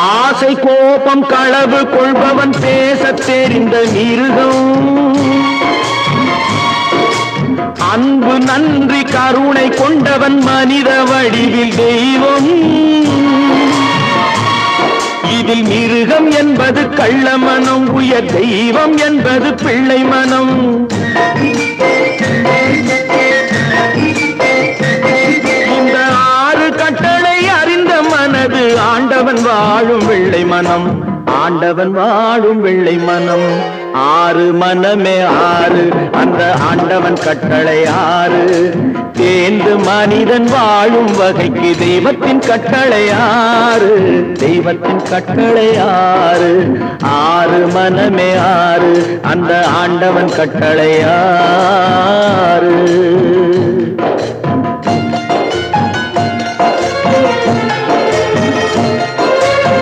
ஆசை கோபம் களவு கொள்பவன் பேசத் தெரிந்த மிருகம், அன்பு நன்றி கருணை கொண்டவன் மனித வடிவில் தெய்வம். இதில் மிருகம் என்பது கள்ள மனம், உயர் தெய்வம் என்பது பிள்ளை மனம். இந்த 6 கட்டளை அறிந்த மனது ஆண்டவன் வாழும் வெள்ளை மனம், ஆண்டவன் வாழும் வெள்ளை மனம். 6 மனமே 6, அந்த ஆண்டவன் கட்டளை 6. தேர்ந்து மனிதன் வாழும் வகைக்கு தெய்வத்தின் கட்டளை 6, தெய்வத்தின் கட்டளை 6. 6 மனமே 6, அந்த ஆண்டவன் கட்டளை 6.